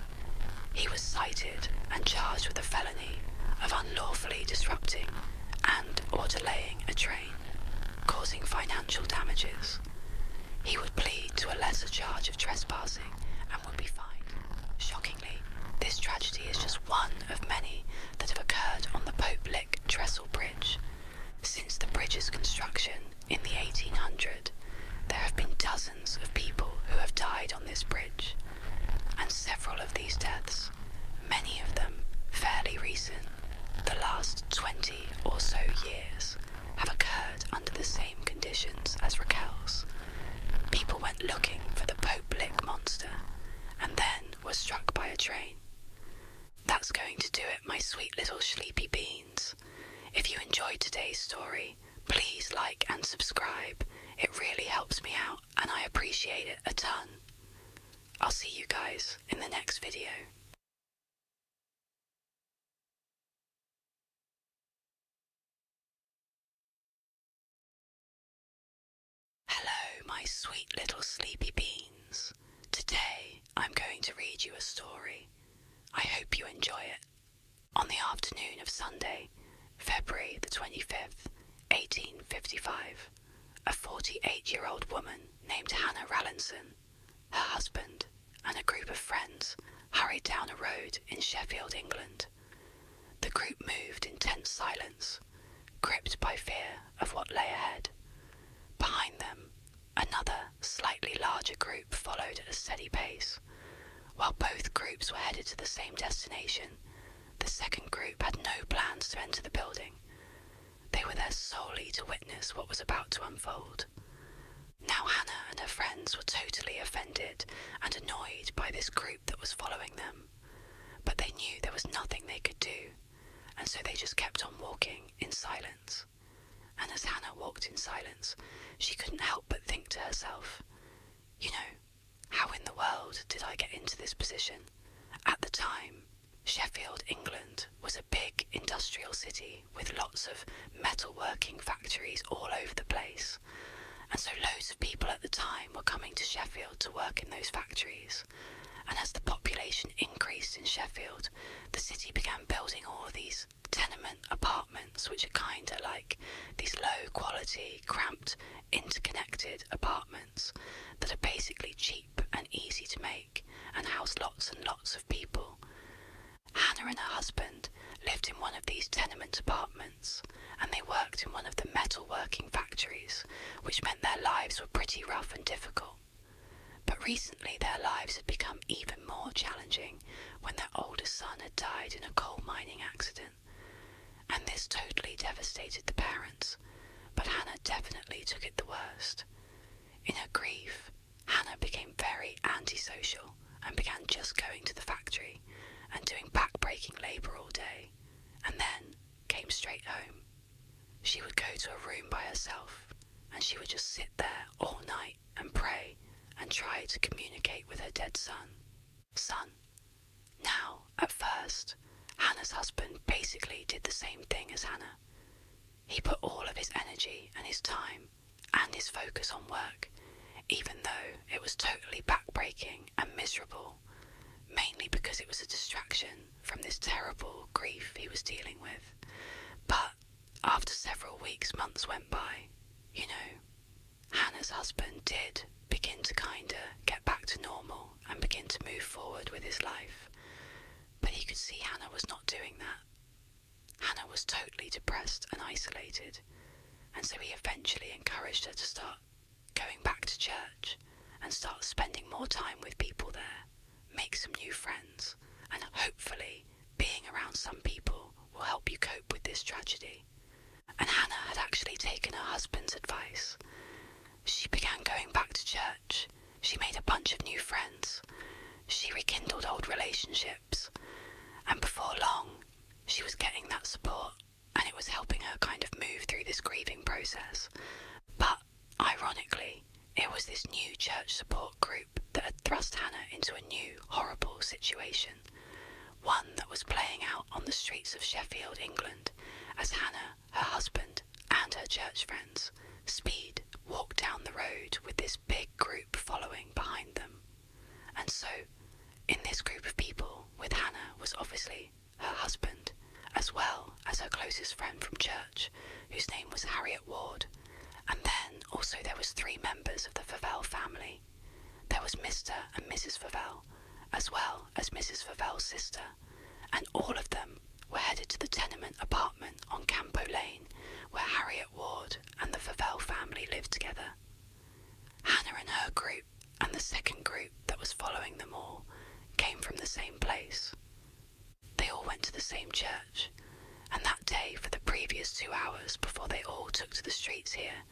He was cited and charged with a felony of unlawfully disrupting and or delaying a train, causing financial damages. He would plead to a lesser charge of trespassing and would be fined. Shockingly, this tragedy is just one of many that have occurred on the Pope Lick Trestle Bridge. Since the bridge's construction in the 1800s, there have been dozens of people who have died on this bridge, and several of these deaths, many of them fairly recent, the last 20 or so years, have occurred under the same conditions as Raquel's. People went looking for the Pope Lick monster and then were struck by a train. That's going to do it, my sweet little sleepy beans. If you enjoyed today's story, please like and subscribe. It really helps me out and I appreciate it a ton. I'll see you guys in the next video. Hello, my sweet little sleepy beans. Today I'm going to read you a story. I hope you enjoy it. On the afternoon of Sunday, February the 25th, 1855, a 48-year-old woman named Hannah Rallinson, her husband, and a group of friends hurried down a road in Sheffield, England. The group moved in tense silence, gripped by fear of what lay ahead. Behind them, another, slightly larger group followed at a steady pace. While both groups were headed to the same destination, the second group had no plans to enter the building. They were there solely to witness what was about to unfold. Now Hannah and her friends were totally offended and annoyed by this group that was following them, but they knew there was nothing they could do, and so they just kept on walking in silence. And as Hannah walked in silence, she couldn't help but think to herself, you know, how in the world did I get into this position? At the time, Sheffield, England was a big industrial city with lots of metalworking factories all over the place. And so loads of people at the time were coming to Sheffield to work in those factories. And as the population increased in Sheffield, the city began building all of these tenement apartments, which are kind of like these low quality, cramped, interconnected apartments that are basically cheap and easy to make and house lots and lots of people. Hannah and her husband lived in one of these tenement apartments, and they worked in one of the metalworking factories, which meant their lives were pretty rough and difficult. But recently their lives had become even more challenging when their oldest son had died in a coal mining accident. And this totally devastated the parents, but Hannah definitely took it the worst. In her grief, Hannah became very antisocial and began just going to the factory and doing back-breaking labour all day, and then came straight home. She would go to a room by herself, and she would just sit there all night and pray and try to communicate with her dead son. Now, at first, Hannah's husband basically did the same thing as Hannah. He put all of his energy energy and his time and his focus on work, even though it was totally backbreaking and miserable, mainly because it was a distraction from this terrible grief he was dealing with. But after several weeks, months went by, Hannah's husband did begin to kinda get back to normal and begin to move forward with his life. But he could see Hannah was not doing that. Hannah was totally depressed and isolated, and so he eventually encouraged her to start going back to church and start spending more time with people there, make some new friends, and hopefully being around some people will help you cope with this tragedy. And Hannah had actually taken her husband's advice. She began going back to church. She made a bunch of new friends. She rekindled old relationships. And before long, she was getting that support, and it was helping her kind of move through this grieving process. But ironically, it was this new church support group that had thrust Hannah into a new, horrible situation. One that was playing out on the streets of Sheffield, England, as Hannah, her husband, and her church friends walked down the road with this big group following behind them. And so, in this group of people, with Hannah was obviously her husband, as well as her closest friend from church, whose name was Harriet Ward. And then also there was 3 members of the Favell family. There was Mr. and Mrs. Favell, as well as Mrs. Favell's sister, and all of them were headed to the tenement apartment on Campo Lane, where Harriet Ward and the Favell family lived together. Hannah and her group, and the second group that was following them all, came from the same place. They all went to the same church, and that day, for the previous 2 hours before they all took to the streets here,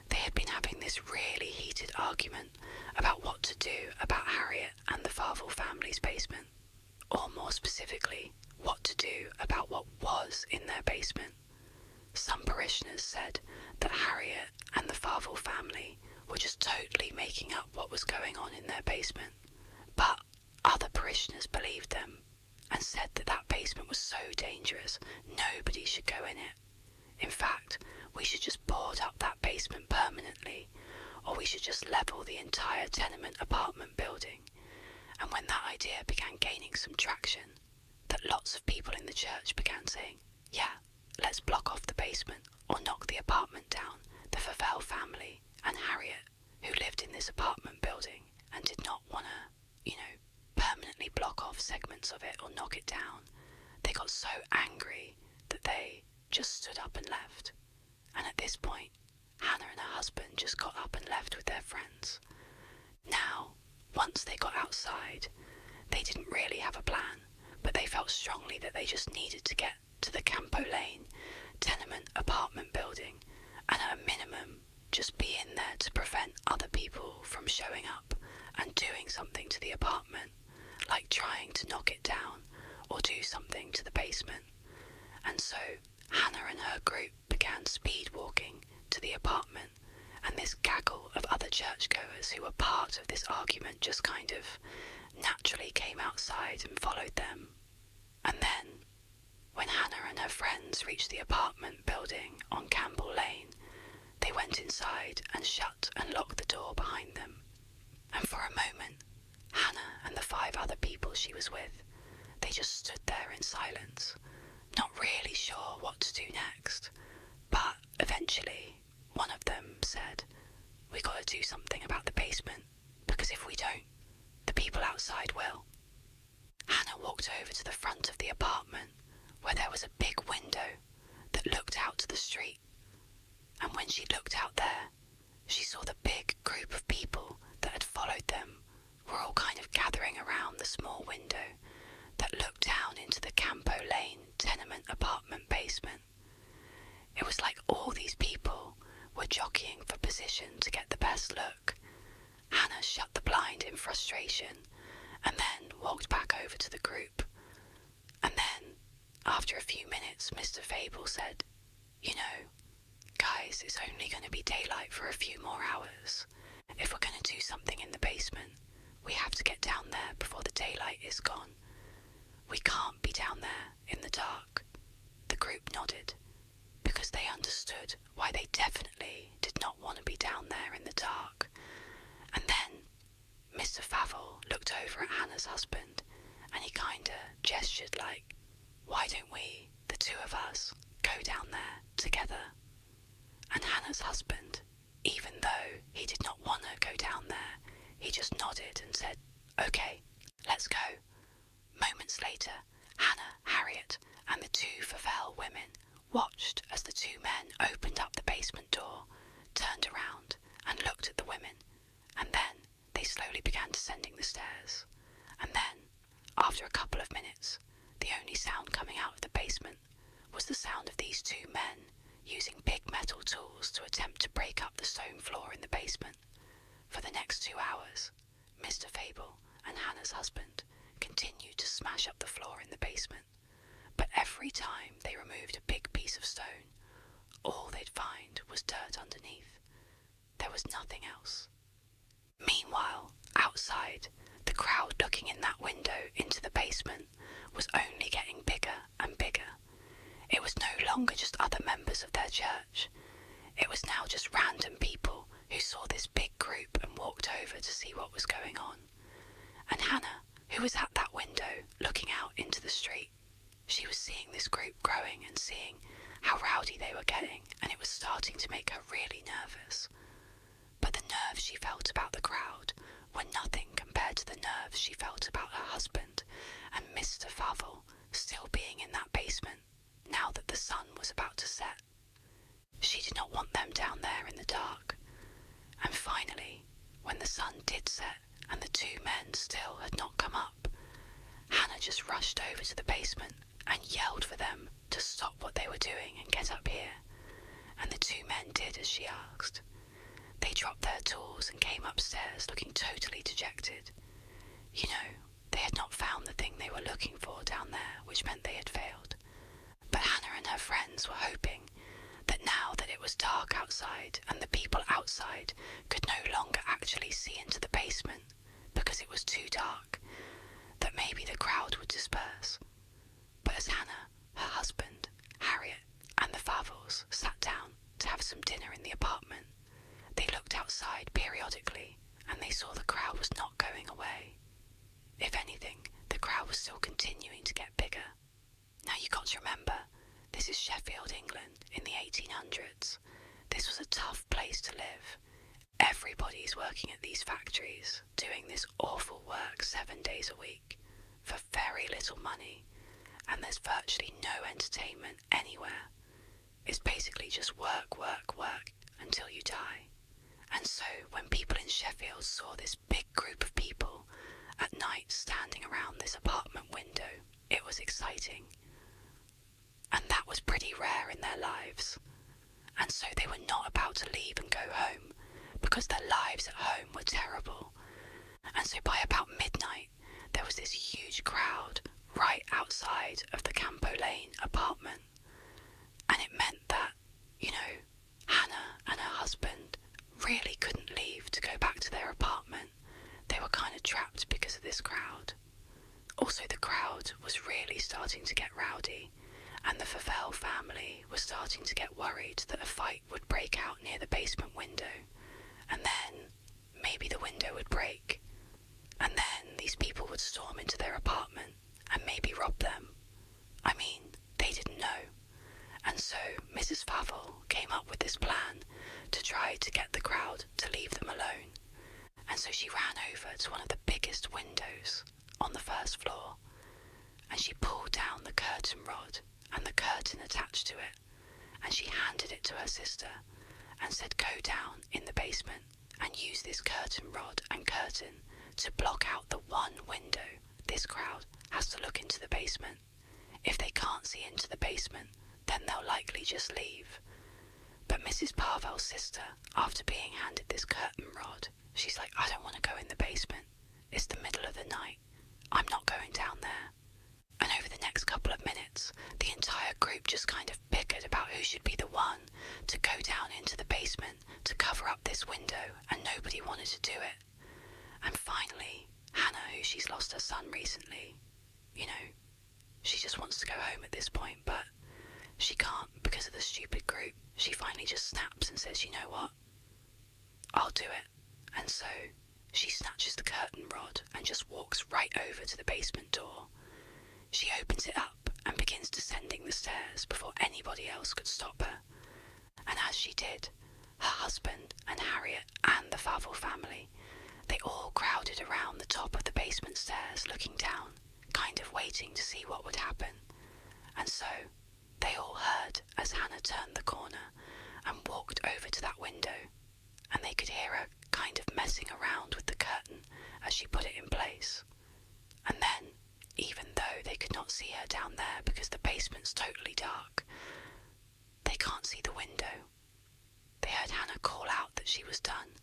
they had been having this really heated argument about what to do about Harriet and the Favell family's basement, or more specifically, what to do about what was in their basement. Some parishioners said that Harriet and the Favell family were just totally making up what was going on in their basement, but other parishioners believed them and said that that basement was so dangerous nobody should go in it. In fact, we should just board up that basement permanently, or we should just level the entire tenement apartment building. And when that idea began gaining some traction, that lots of people in the church began saying, yeah, let's block off the basement or knock the apartment down. The Favell family and Harriet, who lived in this apartment building and did not want to, permanently block off segments of it or knock it down, they got so angry that they just stood up and left. And at this point, Hannah and her husband just got up and left with their friends. Now, once they got outside, they didn't really have a plan, but they felt strongly that they just needed to get to the Campo Lane tenement apartment building, and at a minimum, just be in there to prevent other people from showing up and doing something to the apartment, like trying to knock it down or do something to the basement. And so Hannah and her group began speed walking to the apartment, and this gaggle of other churchgoers who were part of this argument just kind of naturally came outside and followed them. And then, when Hannah and her friends reached the apartment building on Campbell Lane, they went inside and shut and locked the door behind them. And for a moment, Hannah and the 5 other people she was with, they just stood there in silence, not really sure what to do next. But eventually, one of them said, we gotta do something about the basement, because if we don't, the people outside will. Hannah walked over to the front of the apartment, where there was a big window that looked out to the street. And when she looked out there, she saw the big group of people that had followed them were all kind of gathering around the small window that looked down into the Campo Lane tenement apartment basement. It was like all these people were jockeying for position to get the best look. Hannah shut the blind in frustration and then walked back over to the group. And then, after a few minutes, Mr. Fable said, guys, it's only going to be daylight for a few more hours. If we're going to do something in the basement, we have to get down there before the daylight is gone. We can't be down there in the dark. The group nodded, because they understood why they definitely Hannah's husband. Even though he did not want to go down there, he just nodded and said, "Okay, let's go." Moments later, Hannah, Harriet, and the two Favell women watched as the two men opened up the basement door, turned around, and looked at the women, and then they slowly began descending the stairs. And then, after a couple of minutes, the only sound coming out of the basement was the sound of these two men using big metal tools to attempt to break up the stone floor in the basement. For the next 2 hours, Mr. Fable and Hannah's husband continued to smash up the floor in the basement, but every time they removed a big piece of stone, all they'd find was dirt underneath. There was nothing else. Meanwhile, outside, the crowd looking in that window into the basement was only getting bigger and bigger. It was no longer just other members of their church. It was now just random people who saw this big group and walked over to see what was going on. And Hannah, who was at that window looking out into the street, she was seeing this group growing and seeing how rowdy they were getting, and it was starting to make her really nervous. But the nerves she felt about the crowd were nothing compared to the nerves she felt about her husband and Mr. Favell still being in that basement now that the sun was about to set. She did not want them down there in the dark. And finally, when the sun did set and the two men still had not come up, Hannah just rushed over to the basement and yelled for them to stop what they were doing and get up here. And the two men did as she asked. They dropped their tools and came upstairs looking totally dejected. You know, they had not found the thing they were looking for down there, which meant they had failed. But Hannah and her friends were hoping that now that it was dark outside and the people outside could no longer actually see into the basement because it was too dark, that maybe the crowd would disperse. But as Hannah, her husband, Harriet, and the Favells sat down to have some dinner in the apartment, they looked outside periodically and they saw the crowd was not going away. If anything, the crowd was still continuing to get bigger. Now you got to remember, this is Sheffield, England in the 1800s. This was a tough place to live. Everybody's working at these factories, doing this awful work 7 days a week for very little money, and there's virtually no entertainment anywhere. It's basically just work, work, work until you die. And so when people in Sheffield saw this big group of people at night standing around this apartment window, it was exciting. And that was pretty rare in their lives. And so they were not about to leave and go home, because their lives at home were terrible. And so by about midnight, there was this huge crowd right outside of the Campo Lane apartment. And it meant that, you know, Hannah and her husband really couldn't leave to go back to their apartment. They were kind of trapped because of this crowd. Also, the crowd was really starting to get rowdy, and the Favell family was starting to get worried that a fight would break out near the basement window, and then maybe the window would break, and then these people would storm into their apartment and maybe rob them. I mean, they didn't know. And so Mrs. Favell came up with this plan to try to get the crowd to leave them alone. And so she ran over to one of the biggest windows on the first floor, and she pulled down the curtain rod and the curtain attached to it, and she handed it to her sister and said, "Go down in the basement and use this curtain rod and curtain to block out the one window this crowd has to look into the basement. If they can't see into the basement, then they'll likely just leave." But Mrs. Parvell's sister, after being handed this curtain rod, she's like, "I don't want to go in the basement. It's the middle of the night. I'm not going down there." And over the next couple of minutes, the entire group just kind of bickered about who should be the one to go down into the basement to cover up this window, and nobody wanted to do it. And finally, Hannah, who she's lost her son recently, you know, she just wants to go home at this point, but she can't because of the stupid group. She finally just snaps and says, "You know what? I'll do it." And so she snatches the curtain rod and just walks right over to the basement door. She opens it up and begins descending the stairs before anybody else could stop her. And as she did, her husband and Harriet and the Favell family, they all crowded around the top of the basement stairs looking down, kind of waiting to see what would happen. And so they all heard as Hannah turned the corner and walked over to that window, and they could hear her kind of messing around with the curtain as she put it in place. And then, even though they could not see her down there because the basement's totally dark, they can't see the window. They heard Hannah call out that she was done.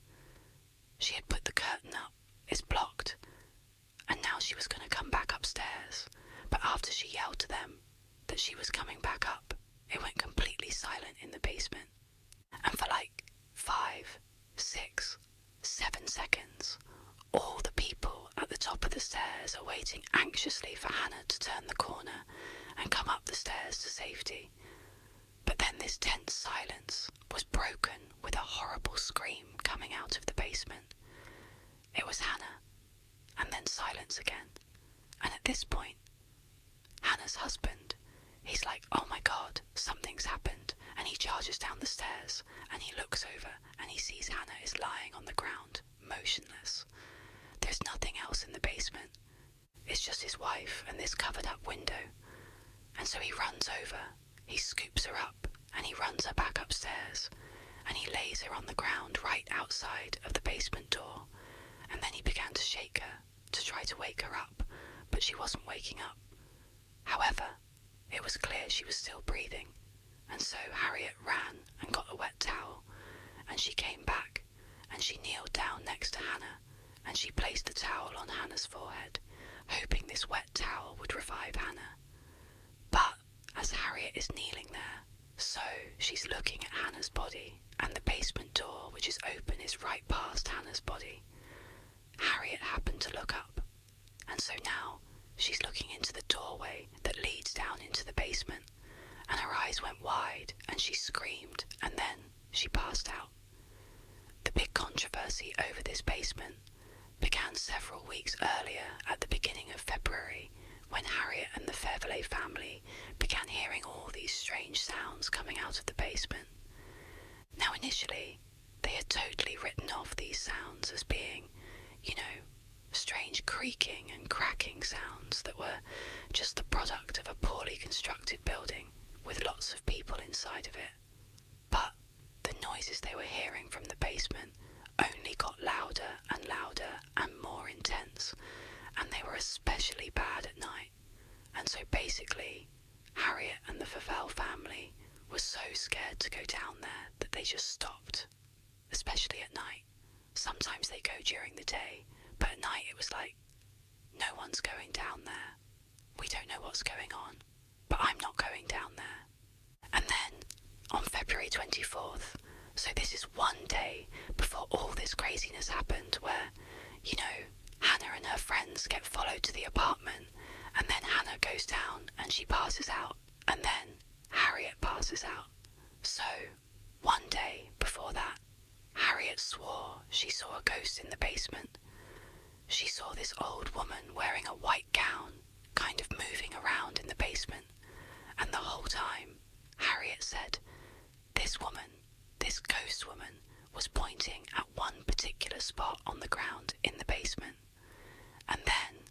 She had put the curtain up, it's blocked, and now she was going to come back upstairs. But after she yelled to them that she was coming back up, it went completely silent in the basement. And for like 5, 6, 7 seconds, all the people at the top of the stairs are waiting anxiously for Hannah to turn the corner and come up the stairs to safety. But then this tense silence was broken with a horrible scream coming out of the basement. It was Hannah, and then silence again. And at this point, Hannah's husband, he's like, oh my God, something's happened. And he charges down the stairs, and he looks over, and he sees Hannah is lying on the ground, motionless. There's nothing else in the basement. It's just his wife and this covered up window. And so he runs over, he scoops her up, and he runs her back upstairs, and he lays her on the ground right outside of the basement door. And then he began to shake her to try to wake her up, but she wasn't waking up. However, it was clear she was still breathing, and so Harriet ran and got a wet towel, and she came back, and she kneeled down next to Hannah, and she placed the towel on Hannah's forehead, hoping this wet towel would revive Hannah. But as Harriet is kneeling there, so she's looking at Hannah's body, and the basement door, which is open, is right past Hannah's body. Harriet happened to look up, and so now she's looking into the doorway that leads down into the basement, and her eyes went wide, and she screamed, and then she passed out. The big controversy over this basement began several weeks earlier at the beginning of February, when Harriet and the Favell family began hearing all these strange sounds coming out of the basement. Now initially, they had totally written off these sounds as being, strange creaking and cracking sounds that were just the product of a poorly constructed building with lots of people inside of it. But the noises they were hearing from the basement only got louder and louder and more intense, and they were especially bad at night. And so basically, Harriet and the Favell family were so scared to go down there that they just stopped, especially at night. Sometimes they go during the day, but at night it was like, no one's going down there. We don't know what's going on, but I'm not going down there. And then, on February 24th, so this is one day before all this craziness happened, where, Hannah and her friends get followed to the apartment, and then Hannah goes down and she passes out, and then Harriet passes out. So, one day before that, Harriet swore she saw a ghost in the basement. She saw this old woman wearing a white gown, kind of moving around in the basement, and the whole time, Harriet said, this woman, this ghost woman, was pointing at one particular spot on the ground in the basement. And then,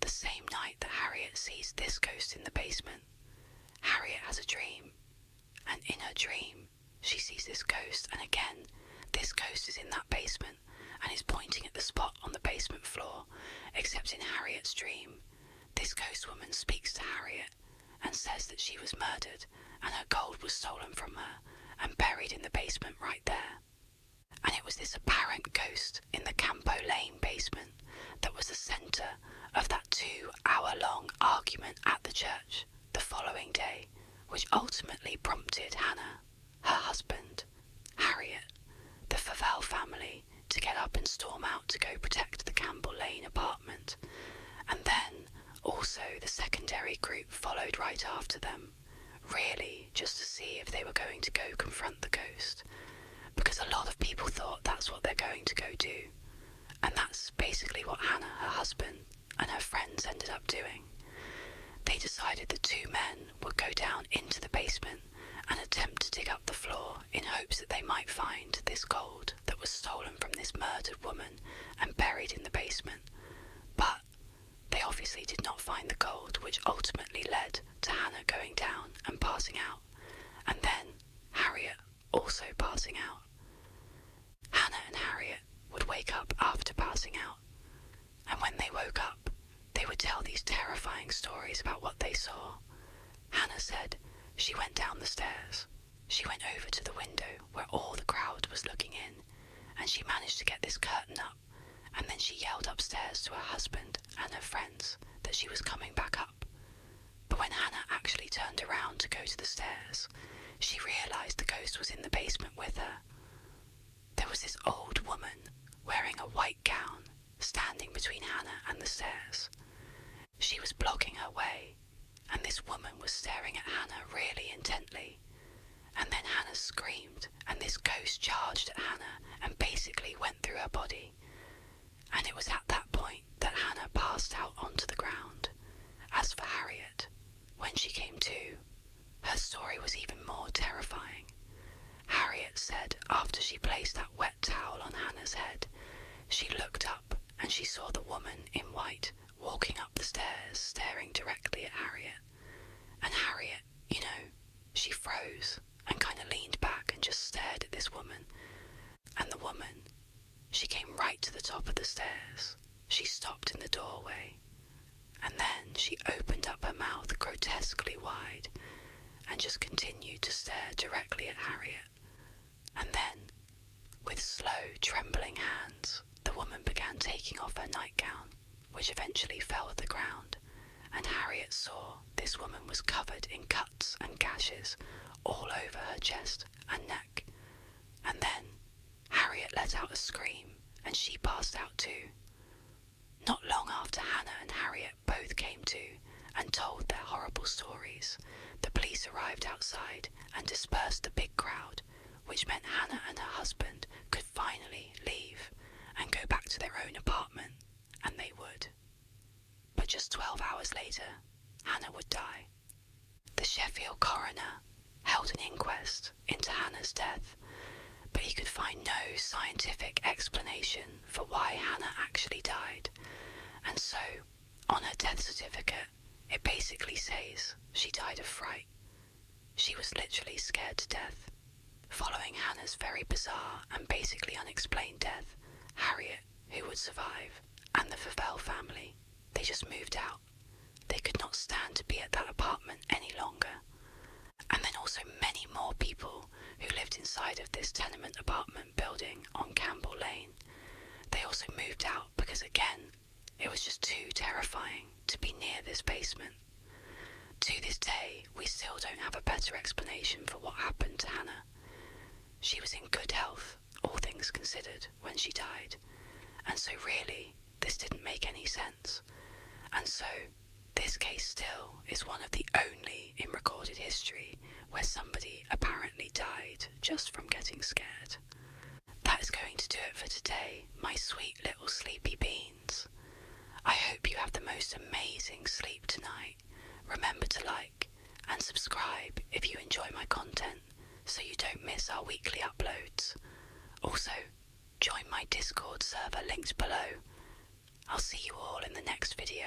the same night that Harriet sees this ghost in the basement, Harriet has a dream, and in her dream, she sees this ghost, and again, this ghost is in that basement, and is pointing at the spot on the basement floor, except in Harriet's dream, this ghost woman speaks to Harriet and says that she was murdered and her gold was stolen from her and buried in the basement right there. And it was this apparent ghost in the Campo Lane basement that was the centre of that 2-hour-long argument at the church the following day, which ultimately prompted Hannah, her husband, Harriet, the Favell family, to get up and storm out to go protect the Campbell Lane apartment. And then also the secondary group followed right after them, really just to see if they were going to go confront the ghost, because a lot of people thought that's what they're going to go do. And that's basically what Hannah, her husband, and her friends ended up doing. They decided the two men would go down into the basement and attempt to dig up the floor in hopes that they might find this this gold that was stolen from this murdered woman and buried in the basement, but they obviously did not find the gold, which ultimately led to Hannah going down and passing out, and then Harriet also passing out. Hannah and Harriet would wake up after passing out, and when they woke up, they would tell these terrifying stories about what they saw. Hannah said she went down the stairs. She went over to the window where all the crowd was looking in, and she managed to get this curtain up, and then she yelled upstairs to her husband and her friends that she was coming back up. But when Hannah actually turned around to go to the stairs, she realised the ghost was in the basement with her. There was this old woman wearing a white gown standing between Hannah and the stairs. She was blocking her way, and this woman was staring at Hannah really intently. And then Hannah screamed, and this ghost charged at Hannah and basically went through her body. And it was at that point that Hannah passed out onto the ground. As for Harriet, when she came to, her story was even more terrifying. Harriet said after she placed that wet towel on Hannah's head, she looked up and she saw the woman in white walking up the stairs staring directly at Harriet. And Harriet, she froze and kind of leaned back and just stared at this woman. And the woman, she came right to the top of the stairs. She stopped in the doorway, and then she opened up her mouth grotesquely wide and just continued to stare directly at Harriet. And then, with slow, trembling hands, the woman began taking off her nightgown, which eventually fell to the ground, and Harriet saw this woman was covered in cuts and gashes all over her chest and neck. And then Harriet let out a scream, and she passed out too. Not long after Hannah and Harriet both came to and told their horrible stories, the police arrived outside and dispersed the big crowd, which meant Hannah and her husband could finally leave and go back to their own apartment, and they would. But just 12 hours later, Hannah would die. The Sheffield coroner held an inquest into Hannah's death, but he could find no scientific explanation for why Hannah actually died, and so, on her death certificate, it basically says she died of fright. She was literally scared to death. Following Hannah's very bizarre and basically unexplained death, Harriet, who would survive, and the Favell family, they just moved out. They could not stand to be at that apartment any longer. And then also many more people who lived inside of this tenement apartment building on Campbell Lane. They also moved out because, again, it was just too terrifying to be near this basement. To this day, we still don't have a better explanation for what happened to Hannah. She was in good health, all things considered, when she died, and so really, this didn't make any sense. And so, this case still is one of the only in recorded history where somebody apparently died just from getting scared. That is going to do it for today, my sweet little sleepy beans. I hope you have the most amazing sleep tonight. Remember to like and subscribe if you enjoy my content so you don't miss our weekly uploads. Also, join my Discord server linked below. I'll see you all in the next video.